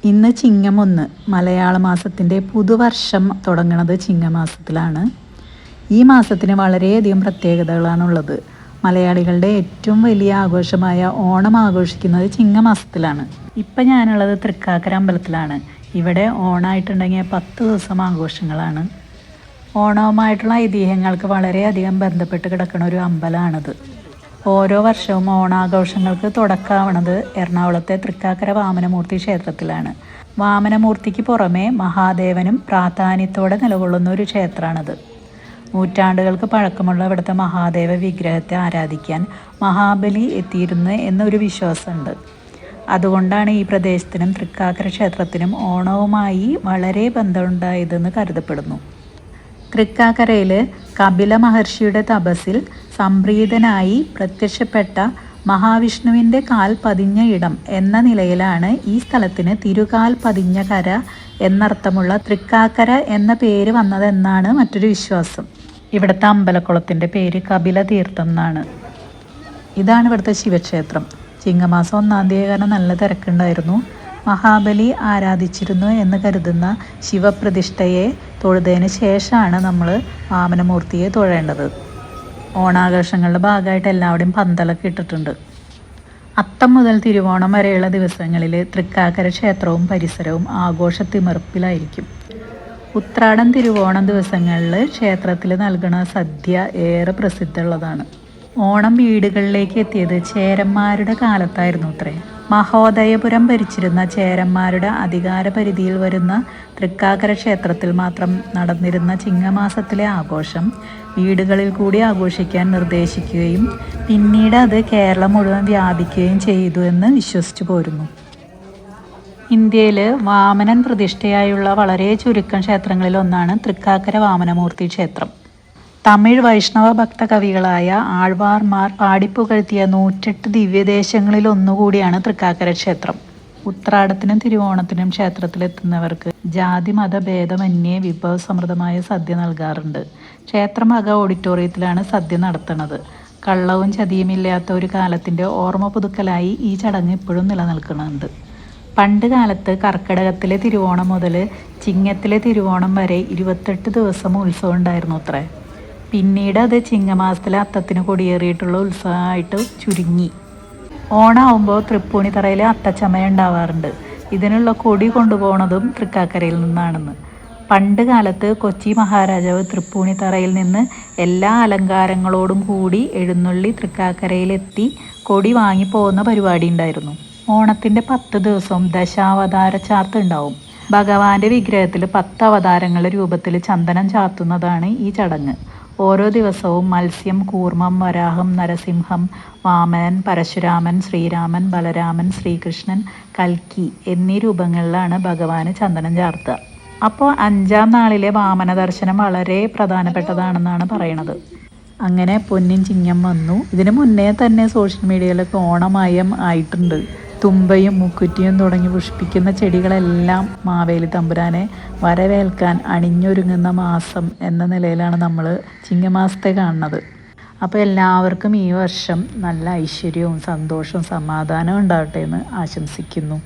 ഇന്ന് ചിങ്ങം 1, മലയാള മാസത്തിൻ്റെ പുതുവർഷം തുടങ്ങുന്നത് ചിങ്ങമാസത്തിലാണ്. ഈ മാസത്തിന് വളരെയധികം പ്രത്യേകതകളാണുള്ളത്. മലയാളികളുടെ ഏറ്റവും വലിയ ആഘോഷമായ ഓണം ആഘോഷിക്കുന്നത് ചിങ്ങമാസത്തിലാണ്. ഇപ്പം ഞാനുള്ളത് തൃക്കാക്കര അമ്പലത്തിലാണ്. ഇവിടെ ഓണമായിട്ടുണ്ടെങ്കിൽ 10 ദിവസം ആഘോഷങ്ങളാണ്. ഓണവുമായിട്ടുള്ള ഐതിഹ്യങ്ങൾക്ക് വളരെയധികം ബന്ധപ്പെട്ട് കിടക്കുന്ന ഒരു അമ്പലമാണിത്. ഓരോ വർഷവും ഓണാഘോഷങ്ങൾക്ക് തുടക്കമാവണത് എറണാകുളത്തെ തൃക്കാക്കര വാമനമൂർത്തി ക്ഷേത്രത്തിലാണ്. വാമനമൂർത്തിക്ക് പുറമെ മഹാദേവനും പ്രാധാന്യത്തോടെ നിലകൊള്ളുന്ന ഒരു ക്ഷേത്രമാണിത്. നൂറ്റാണ്ടുകൾക്ക് പഴക്കമുള്ള ഇവിടുത്തെ മഹാദേവ വിഗ്രഹത്തെ ആരാധിക്കാൻ മഹാബലി എത്തിയിരുന്നു എന്നൊരു വിശ്വാസമുണ്ട്. അതുകൊണ്ടാണ് ഈ പ്രദേശത്തിനും തൃക്കാക്കര ക്ഷേത്രത്തിനും ഓണവുമായി വളരെ ബന്ധമുണ്ടായതെന്ന് കരുതപ്പെടുന്നു. തൃക്കാക്കരയിൽ കപില മഹർഷിയുടെ തപസ്സിൽ സംപ്രീതനായി പ്രത്യക്ഷപ്പെട്ട മഹാവിഷ്ണുവിൻ്റെ കാൽ പതിഞ്ഞ ഇടം എന്ന നിലയിലാണ് ഈ സ്ഥലത്തിന് തിരുകാൽ പതിഞ്ഞ കര എന്നർത്ഥമുള്ള തൃക്കാക്കര എന്ന പേര് വന്നതെന്നാണ് മറ്റൊരു വിശ്വാസം. ഇവിടുത്തെ അമ്പലക്കുളത്തിൻ്റെ പേര് കപില തീർത്ഥം എന്നാണ്. ഇതാണ് ഇവിടുത്തെ ശിവക്ഷേത്രം. ചിങ്ങമാസം 1-ാം തീയതി കാരണം നല്ല തിരക്കുണ്ടായിരുന്നു. മഹാബലി ആരാധിച്ചിരുന്നു എന്ന് കരുതുന്ന ശിവപ്രതിഷ്ഠയെ തൊഴുതതിന് ശേഷമാണ് നമ്മൾ വാമനമൂർത്തിയെ തൊഴേണ്ടത്. ഓണാഘോഷങ്ങളുടെ ഭാഗമായിട്ട് എല്ലാവരുടെയും പന്തലൊക്കെ ഇട്ടിട്ടുണ്ട്. അത്തം മുതൽ തിരുവോണം വരെയുള്ള ദിവസങ്ങളിൽ തൃക്കാക്കര ക്ഷേത്രവും പരിസരവും ആഘോഷത്തിമിർപ്പിലായിരിക്കും. ഉത്രാടം തിരുവോണം ദിവസങ്ങളിൽ ക്ഷേത്രത്തിൽ നൽകുന്ന സദ്യ ഏറെ പ്രസിദ്ധമുള്ളതാണ്. ഓണം വീടുകളിലേക്ക് എത്തിയത് ചേരന്മാരുടെ കാലത്തായിരുന്നു അത്രേ. മഹോദയപുരം ഭരിച്ചിരുന്ന ചേരന്മാരുടെ അധികാര പരിധിയിൽ വരുന്ന തൃക്കാക്കര ക്ഷേത്രത്തിൽ മാത്രം നടന്നിരുന്ന ചിങ്ങമാസത്തിലെ ആഘോഷം വീടുകളിൽ കൂടി ആഘോഷിക്കാൻ നിർദ്ദേശിക്കുകയും പിന്നീട് അത് കേരളം മുഴുവൻ വ്യാപിക്കുകയും ചെയ്തു എന്ന് വിശ്വസിച്ചു പോരുന്നു. ഇന്ത്യയിൽ വാമനൻ പ്രതിഷ്ഠയായുള്ള വളരെ ചുരുക്കം ക്ഷേത്രങ്ങളിൽ ഒന്നാണ് തൃക്കാക്കര വാമനമൂർത്തി ക്ഷേത്രം. തമിഴ് വൈഷ്ണവ ഭക്ത കവികളായ ആഴ്വാർമാർ പാടിപ്പുകഴ്ത്തിയ 108 ദിവ്യദേശങ്ങളിൽ ഒന്നുകൂടിയാണ് തൃക്കാക്കര ക്ഷേത്രം. ഉത്രാടത്തിനും തിരുവോണത്തിനും ക്ഷേത്രത്തിലെത്തുന്നവർക്ക് ജാതി മത ഭേദമന്യേ വിഭവസമൃദ്ധമായ സദ്യ നൽകാറുണ്ട്. ക്ഷേത്രമക ഓഡിറ്റോറിയത്തിലാണ് സദ്യ നടത്തുന്നത്. കള്ളവും ചതിയുമില്ലാത്ത ഒരു കാലത്തിൻ്റെ ഓർമ്മ പുതുക്കലായി ഈ ചടങ്ങ് ഇപ്പോഴും നിലനിൽക്കുന്നുണ്ട്. പണ്ട് കാലത്ത് കർക്കിടകത്തിലെ തിരുവോണം മുതൽ ചിങ്ങത്തിലെ തിരുവോണം വരെ 28 ദിവസം ഉത്സവം ഉണ്ടായിരുന്നു അത്രേ. പിന്നീട് അത് ചിങ്ങമാസത്തിലെ അത്തത്തിന് കൊടിയേറിയിട്ടുള്ള ഉത്സവമായിട്ട് ചുരുങ്ങി. ഓണമാകുമ്പോൾ തൃപ്പൂണിത്തറയിൽ അത്തച്ചമയം ഉണ്ടാവാറുണ്ട്. ഇതിനുള്ള കൊടി കൊണ്ടുപോകുന്നതും തൃക്കാക്കരയിൽ നിന്നാണെന്ന്. പണ്ട് കാലത്ത് കൊച്ചി മഹാരാജാവ് തൃപ്പൂണിത്തറയിൽ നിന്ന് എല്ലാ അലങ്കാരങ്ങളോടും കൂടി എഴുന്നള്ളി തൃക്കാക്കരയിലെത്തി കൊടി വാങ്ങിപ്പോകുന്ന പരിപാടി ഉണ്ടായിരുന്നു. ഓണത്തിൻ്റെ 10 ദിവസവും ദശാവതാര ചാർത്ത് ഉണ്ടാവും. ഭഗവാന്റെ വിഗ്രഹത്തിൽ 10 അവതാരങ്ങളുടെ രൂപത്തിൽ ചന്ദനം ചാർത്തുന്നതാണ് ഈ ചടങ്ങ്. ഓരോ ദിവസവും മത്സ്യം, കൂർമ്മം, വരാഹം, നരസിംഹം, വാമനൻ, പരശുരാമൻ, ശ്രീരാമൻ, ബലരാമൻ, ശ്രീകൃഷ്ണൻ, കൽക്കി എന്നീ രൂപങ്ങളിലാണ് ഭഗവാന് ചന്ദനം ചാർത്തുക. അപ്പോൾ 5-ാം നാളിലെ വാമന ദർശനം വളരെ പ്രധാനപ്പെട്ടതാണെന്നാണ് പറയണത്. അങ്ങനെ പൊന്നിൻ ചിങ്ങം വന്നു. ഇതിനു മുന്നേ തന്നെ സോഷ്യൽ മീഡിയയിലൊക്കെ ഓണമയം ആയിട്ടുണ്ട്. തുമ്പയും മുക്കുറ്റിയും തുടങ്ങി പുഷ്പിക്കുന്ന ചെടികളെല്ലാം മാവേലി തമ്പുരാനെ വരവേൽക്കാൻ അണിഞ്ഞൊരുങ്ങുന്ന മാസം എന്ന നിലയിലാണ് നമ്മൾ ചിങ്ങമാസത്തെ കാണുന്നത്. അപ്പോൾ എല്ലാവർക്കും ഈ വർഷം നല്ല ഐശ്വര്യവും സന്തോഷവും സമാധാനവും ഉണ്ടാവട്ടെ എന്ന് ആശംസിക്കുന്നു.